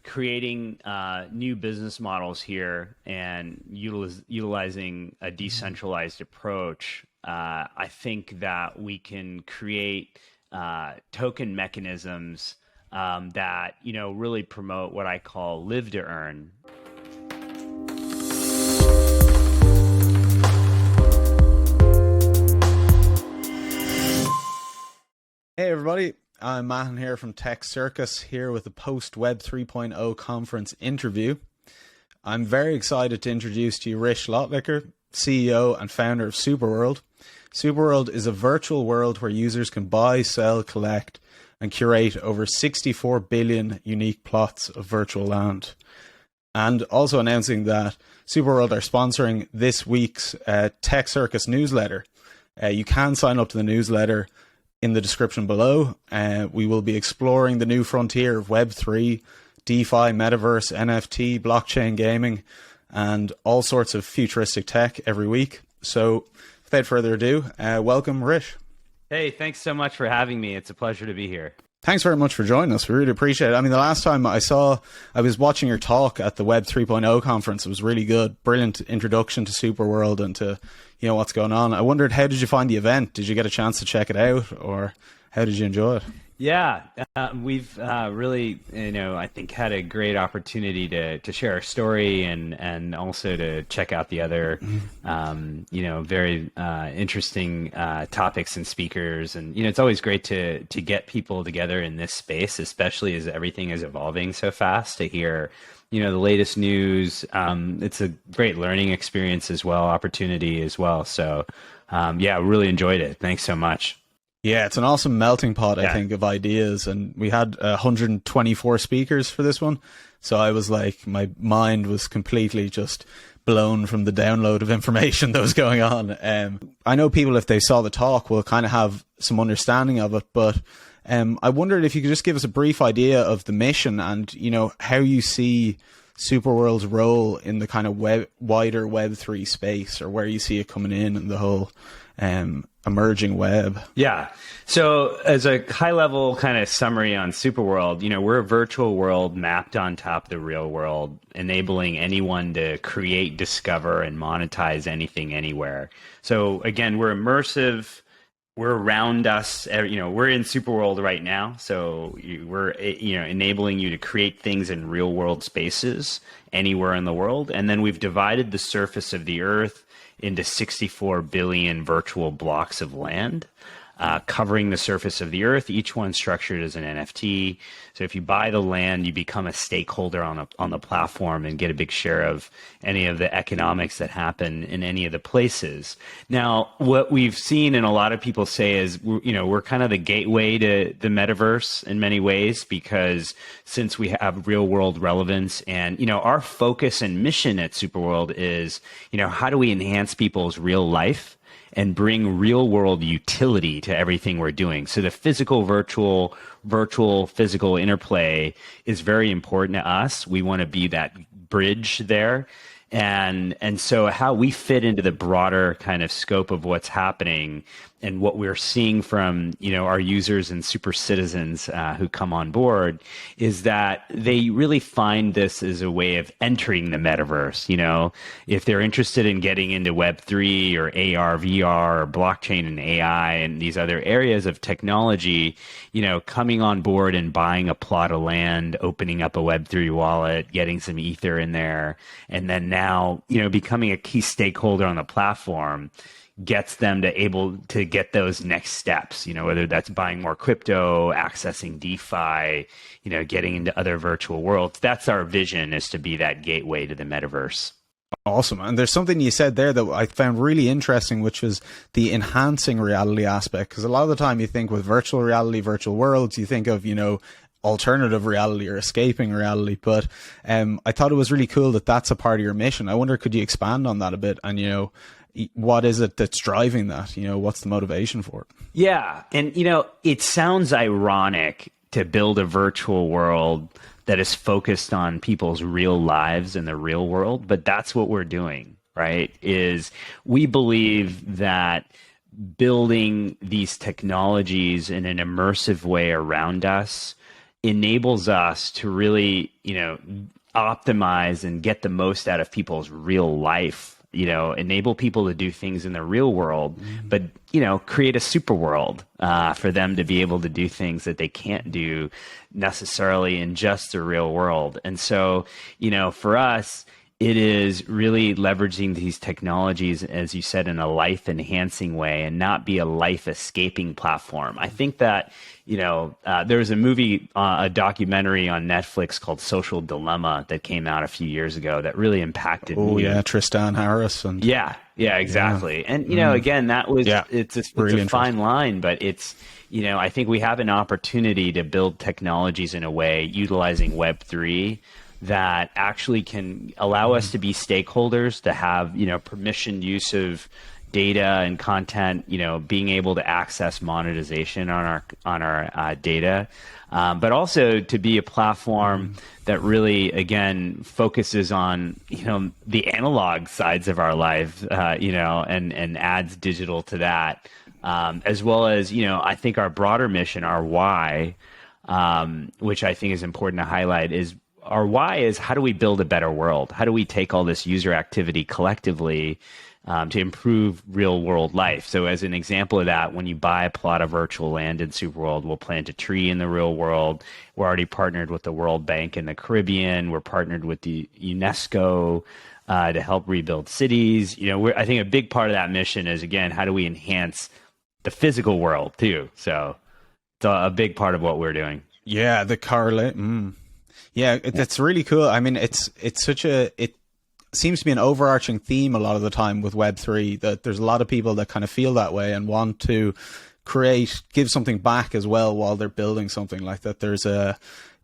creating new business models here and utilizing a decentralized approach, I think that we can create token mechanisms that really promote what I call live to earn. Hey everybody, I'm Mahan here from Tech Circus, here with the post-Web 3.0 conference interview. I'm very excited to introduce to you Hrish Lotilikar, CEO and founder of Superworld. Superworld is a virtual world where users can buy, sell, collect, and curate over 64 billion unique plots of virtual land. And also announcing that Superworld are sponsoring this week's Tech Circus newsletter. You can sign up to the newsletter in the description below. We will be exploring the new frontier of Web3, DeFi, Metaverse, NFT, blockchain gaming, and all sorts of futuristic tech every week. So without further ado, welcome Hrish. Hey, thanks so much for having me. It's a pleasure to be here. Thanks very much for joining us. We really appreciate it. I mean, the last time I was watching your talk at the Web 3.0 conference. It was really good. Brilliant introduction to Superworld and to, what's going on. I wondered, how did you find the event? Did you get a chance to check it out, or how did you enjoy it? Yeah, we've really, I think had a great opportunity to share our story and also to check out the other, very interesting topics and speakers. And, it's always great to get people together in this space, especially as everything is evolving so fast, to hear, the latest news. It's a great learning experience as well, opportunity as well. So, really enjoyed it. Thanks so much. Yeah, it's an awesome melting pot, I think, of ideas. And we had 124 speakers for this one. So I was like, my mind was completely just blown from the download of information that was going on. I know people, if they saw the talk, will kind of have some understanding of it. But I wondered if you could just give us a brief idea of the mission and, how you see Superworld's role in the kind of wider Web3 space, or where you see it coming in and the whole emerging web. Yeah. So as a high level kind of summary on Superworld, we're a virtual world mapped on top of the real world, enabling anyone to create, discover, and monetize anything anywhere. So again, we're immersive. We're around us, we're in Superworld right now. So we're, enabling you to create things in real world spaces anywhere in the world. And then we've divided the surface of the earth into 64 billion virtual blocks of land, covering the surface of the earth, each one structured as an NFT. So if you buy the land, you become a stakeholder on the platform and get a big share of any of the economics that happen in any of the places. Now, what we've seen and a lot of people say is, we're kind of the gateway to the metaverse in many ways, because since we have real world relevance and, our focus and mission at Superworld is, how do we enhance people's real life and bring real world utility to everything we're doing. So the physical, virtual, physical interplay is very important to us. We want to be that bridge there. And so how we fit into the broader kind of scope of what's happening and what we're seeing from, our users and super citizens who come on board is that they really find this as a way of entering the metaverse. If they're interested in getting into Web3 or AR, VR, or blockchain and AI and these other areas of technology, coming on board and buying a plot of land, opening up a Web3 wallet, getting some ether in there, and then now, becoming a key stakeholder on the platform gets them to able to get those next steps, whether that's buying more crypto, accessing DeFi, getting into other virtual worlds. That's our vision, is to be that gateway to the metaverse. Awesome. And there's something you said there that I found really interesting, which was the enhancing reality aspect. Because a lot of the time you think with virtual reality, virtual worlds, you think of, alternative reality or escaping reality. But I thought it was really cool that that's a part of your mission. I wonder, could you expand on that a bit? And, what is it that's driving that? What's the motivation for it? Yeah. And, it sounds ironic to build a virtual world that is focused on people's real lives in the real world, but that's what we're doing, right? Is we believe that building these technologies in an immersive way around us enables us to really, optimize and get the most out of people's real life, enable people to do things in the real world, but, create a super world for them to be able to do things that they can't do necessarily in just the real world. And so, for us, it is really leveraging these technologies, as you said, in a life-enhancing way and not be a life-escaping platform. I think that, there was a movie, a documentary on Netflix called Social Dilemma that came out a few years ago that really impacted me. Oh, yeah, Tristan Harris. And Yeah, exactly. Yeah. And, again, that was, it's a fine line, but it's, I think we have an opportunity to build technologies in a way utilizing Web3 that actually can allow us to be stakeholders, to have, permissioned use of data and content, being able to access monetization on our data, but also to be a platform that really, again, focuses on, the analog sides of our life, and adds digital to that, as well as, I think our broader mission, our why, which I think is important to highlight, is our why is how do we build a better world? How do we take all this user activity collectively to improve real world life? So as an example of that, when you buy a plot of virtual land in Superworld, we'll plant a tree in the real world. We're already partnered with the World Bank in the Caribbean. We're partnered with the UNESCO to help rebuild cities. I think a big part of that mission is, again, how do we enhance the physical world too? So it's a big part of what we're doing. Yeah, the correlate. Yeah, that's really cool. I mean, it seems to be an overarching theme a lot of the time with Web3, that there's a lot of people that kind of feel that way and want to give something back as well while they're building something like that. There's a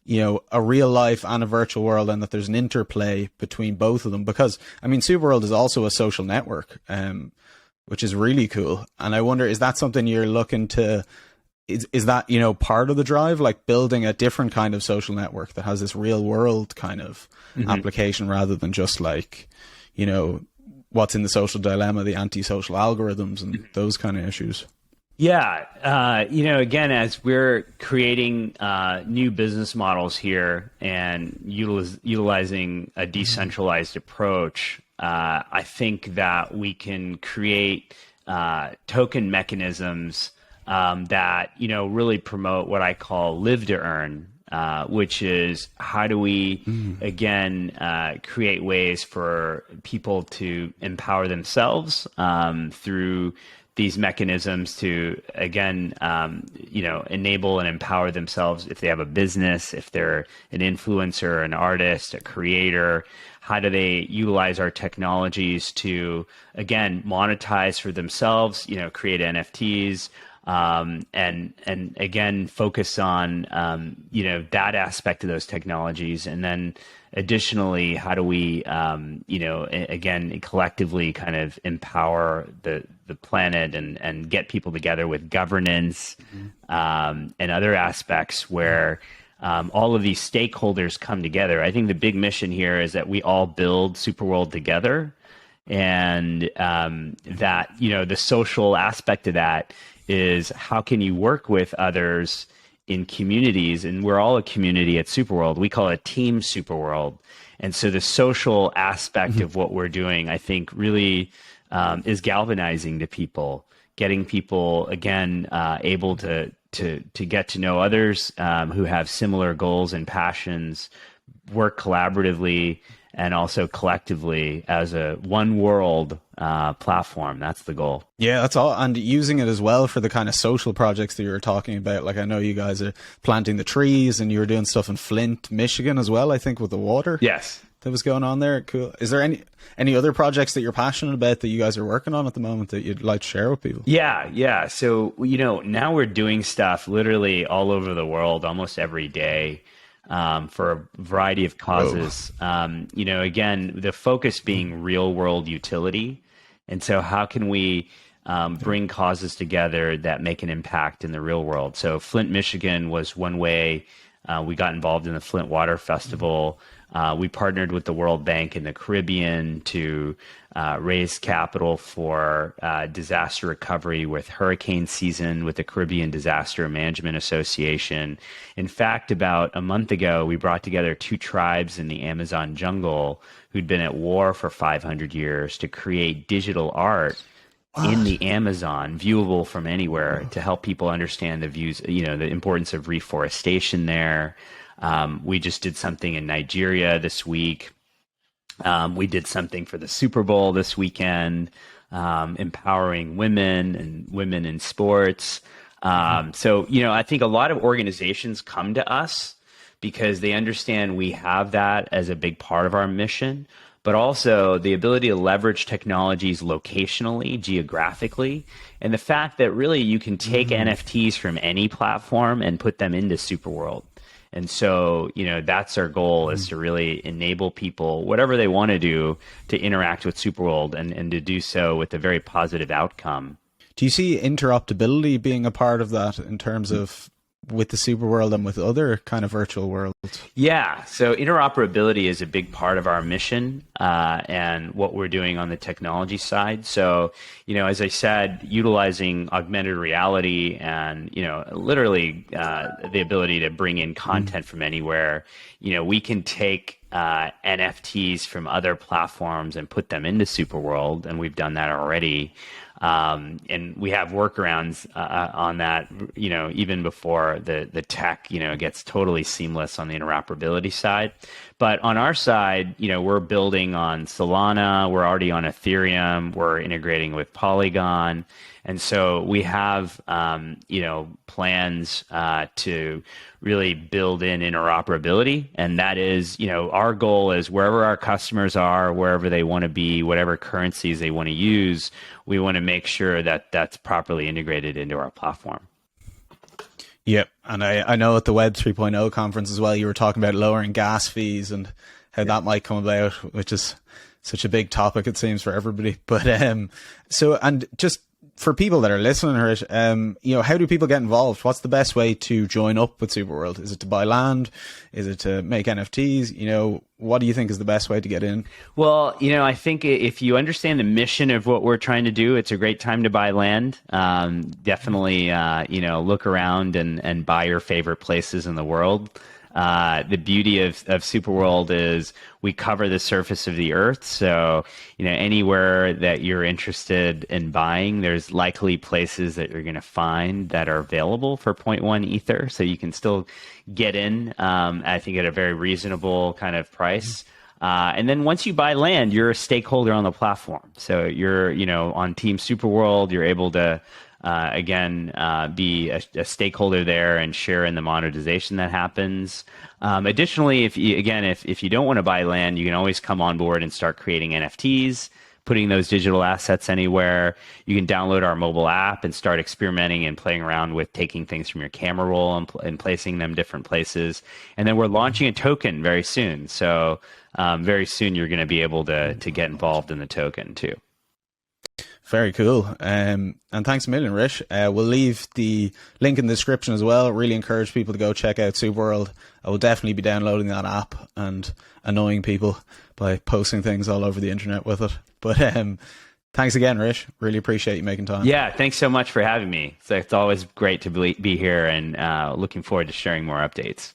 real life and a virtual world, and that there's an interplay between both of them, because I mean, Superworld is also a social network, which is really cool. And I wonder, is that something you're looking to, is that, part of the drive, like building a different kind of social network that has this real world kind of application, rather than just like, what's in the social dilemma, the anti-social algorithms and those kind of issues? Yeah. Again, as we're creating new business models here and utilizing a decentralized approach, I think that we can create token mechanisms that, really promote what I call live to earn, which is how do we, again, create ways for people to empower themselves through these mechanisms to, again, enable and empower themselves if they have a business, if they're an influencer, an artist, a creator. How do they utilize our technologies to, again, monetize for themselves, create NFTs, and again, focus on, that aspect of those technologies. And then additionally, how do we, again, collectively kind of empower the planet and get people together with governance, and other aspects where, all of these stakeholders come together. I think the big mission here is that we all build Superworld together, and, that, the social aspect of that is how can you work with others in communities, and we're all a community at Superworld. We call it Team Superworld. And so the social aspect of what we're doing, I think, really is galvanizing to people, getting people, again, able to get to know others who have similar goals and passions, work collaboratively and also collectively as a one world platform. That's the goal. Yeah, that's all. And using it as well for the kind of social projects that you were talking about. Like, I know you guys are planting the trees, and you were doing stuff in Flint, Michigan as well, I think, with the water. Yes. That was going on there. Cool. Is there any other projects that you're passionate about that you guys are working on at the moment that you'd like to share with people? Yeah. So, now we're doing stuff literally all over the world, almost every day. For a variety of causes. Again, the focus being real world utility. And so how can we bring causes together that make an impact in the real world? So Flint, Michigan was one way We got involved in the Flint Water Festival. We partnered with the World Bank in the Caribbean to raise capital for disaster recovery with hurricane season with the Caribbean Disaster Management Association. In fact, about a month ago, we brought together 2 tribes in the Amazon jungle who'd been at war for 500 years to create digital art in the Amazon, viewable from anywhere, to help people understand the views, the importance of reforestation there. We just did something in Nigeria this week. We did something for the Super Bowl this weekend, empowering women and women in sports. So, I think a lot of organizations come to us because they understand we have that as a big part of our mission, but also the ability to leverage technologies locationally, geographically, and the fact that really you can take NFTs from any platform and put them into Superworld. And so, that's our goal, is to really enable people, whatever they want to do, to interact with Superworld and to do so with a very positive outcome. Do you see interoperability being a part of that in terms of with the Superworld and with other kind of virtual worlds? Yeah, so interoperability is a big part of our mission and what we're doing on the technology side. So, as I said, utilizing augmented reality and, literally the ability to bring in content from anywhere, we can take NFTs from other platforms and put them into Superworld, and we've done that already. And we have workarounds on that, even before the tech, gets totally seamless on the interoperability side. But on our side, we're building on Solana. We're already on Ethereum. We're integrating with Polygon. And so we have, plans to really build in interoperability. And that is, our goal is wherever our customers are, wherever they want to be, whatever currencies they want to use, we want to make sure that that's properly integrated into our platform. Yep. And I know at the Web 3.0 conference as well, you were talking about lowering gas fees and how that might come about, which is such a big topic, it seems, for everybody. But so, and just for people that are listening, Hrish, how do people get involved? What's the best way to join up with Superworld? Is it to buy land? Is it to make NFTs? What do you think is the best way to get in? Well, I think if you understand the mission of what we're trying to do, it's a great time to buy land. Definitely, look around and buy your favorite places in the world. The beauty of Superworld is we cover the surface of the earth. So, anywhere that you're interested in buying, there's likely places that you're going to find that are available for 0.1 Ether. So you can still get in, I think, at a very reasonable kind of price. And then once you buy land, you're a stakeholder on the platform. So you're, on Team Superworld, you're able to be a stakeholder there and share in the monetization that happens. Additionally, if you don't want to buy land, you can always come on board and start creating NFTs, putting those digital assets anywhere. You can download our mobile app and start experimenting and playing around with taking things from your camera roll and placing them different places. And then we're launching a token very soon. So very soon you're going to be able to get involved in the token too. Very cool. And thanks a million, Hrish. We'll leave the link in the description as well. Really encourage people to go check out Superworld. I will definitely be downloading that app and annoying people by posting things all over the internet with it. But thanks again, Hrish. Really appreciate you making time. Yeah, thanks so much for having me. It's always great to be here, and looking forward to sharing more updates.